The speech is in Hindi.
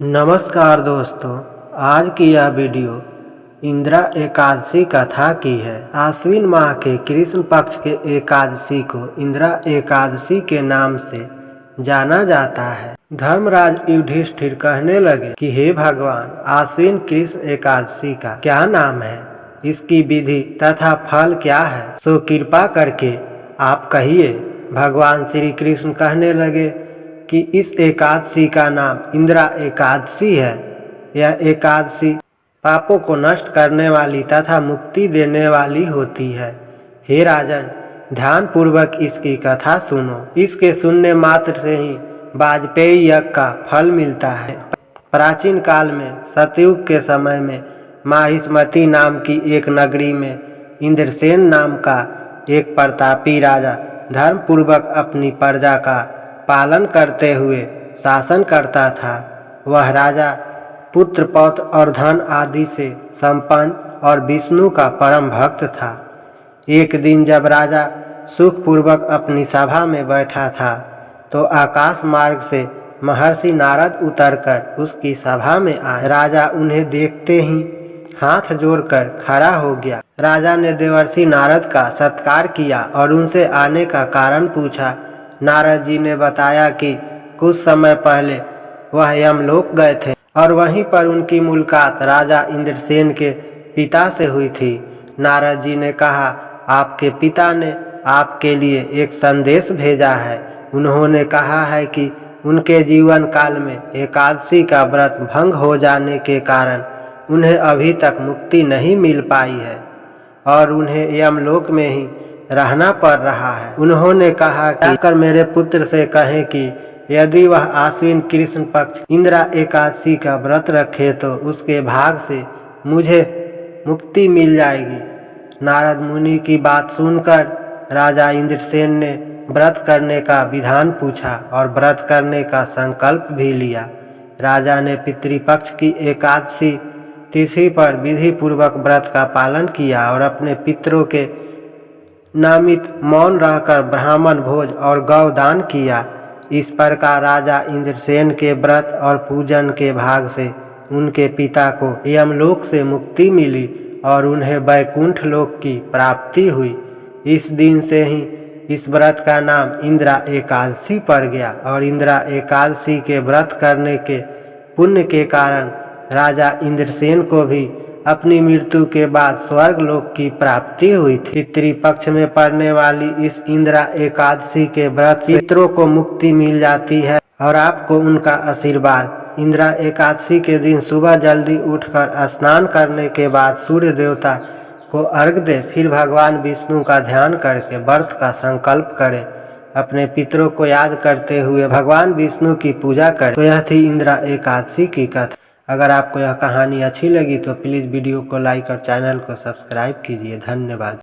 नमस्कार दोस्तों, आज की यह वीडियो इंदिरा एकादशी कथा की है। आश्विन माह के कृष्ण पक्ष के एकादशी को इंदिरा एकादशी के नाम से जाना जाता है। धर्मराज युधिष्ठिर कहने लगे कि हे भगवान, आश्विन कृष्ण एकादशी का क्या नाम है, इसकी विधि तथा फल क्या है, सो कृपा करके आप कहिए। भगवान श्री कृष्ण कहने लगे कि इस एकादशी का नाम इंदिरा एकादशी है। यह एकादशी पापों को नष्ट करने वाली तथा मुक्ति देने वाली होती है। हे राजन, ध्यान पूर्वक इसकी कथा सुनो। इसके सुनने मात्र से ही वाजपेयी यज्ञ का फल मिलता है। प्राचीन काल में सतयुग के समय में माहिष्मती नाम की एक नगरी में इंद्रसेन नाम का एक प्रतापी राजा धर्म पूर्वक अपनी प्रजा का पालन करते हुए शासन करता था। वह राजा पुत्र पौत्र और धन आदि से संपन्न और विष्णु का परम भक्त था। एक दिन जब राजा सुखपूर्वक अपनी सभा में बैठा था तो आकाश मार्ग से महर्षि नारद उतरकर उसकी सभा में आए। राजा उन्हें देखते ही हाथ जोड़कर खड़ा हो गया। राजा ने देवर्षि नारद का सत्कार किया और उनसे आने का कारण पूछा। नारद जी ने बताया कि कुछ समय पहले वह यमलोक गए थे और वहीं पर उनकी मुलाकात राजा इंद्रसेन के पिता से हुई थी। नारद जी ने कहा, आपके पिता ने आपके लिए एक संदेश भेजा है। उन्होंने कहा है कि उनके जीवन काल में एकादशी का व्रत भंग हो जाने के कारण उन्हें अभी तक मुक्ति नहीं मिल पाई है और उन्हें यमलोक में ही रहना पड़ रहा है। उन्होंने कहा कि जाकर मेरे पुत्र से कहें कि यदि वह आश्विन कृष्ण पक्ष इंदिरा एकादशी का व्रत रखे तो उसके भाग से मुझे मुक्ति मिल जाएगी। नारद मुनि की बात सुनकर राजा इंद्रसेन ने व्रत करने का विधान पूछा और व्रत करने का संकल्प भी लिया। राजा ने पितृपक्ष की एकादशी तिथि पर विधि पूर्वक व्रत का पालन किया और अपने पितरों के नामित मौन रहकर ब्राह्मण भोज और गौ दान किया। इस प्रकार राजा इंद्रसेन के व्रत और पूजन के भाग से उनके पिता को यमलोक से मुक्ति मिली और उन्हें वैकुंठ लोक की प्राप्ति हुई। इस दिन से ही इस व्रत का नाम इंदिरा एकादशी पड़ गया और इंदिरा एकादशी के व्रत करने के पुण्य के कारण राजा इंद्रसेन को भी अपनी मृत्यु के बाद स्वर्ग लोक की प्राप्ति हुई थी। पितृपक्ष में पड़ने वाली इस इंदिरा एकादशी के व्रत से पितरों को मुक्ति मिल जाती है और आपको उनका आशीर्वाद। इंदिरा एकादशी के दिन सुबह जल्दी उठकर स्नान करने के बाद सूर्य देवता को अर्घ्य दे, फिर भगवान विष्णु का ध्यान करके व्रत का संकल्प करें। अपने पितरों को याद करते हुए भगवान विष्णु की पूजा करें। तो यह थी इंदिरा एकादशी की कथा। अगर आपको यह कहानी अच्छी लगी तो प्लीज़ वीडियो को लाइक और चैनल को सब्सक्राइब कीजिए। धन्यवाद।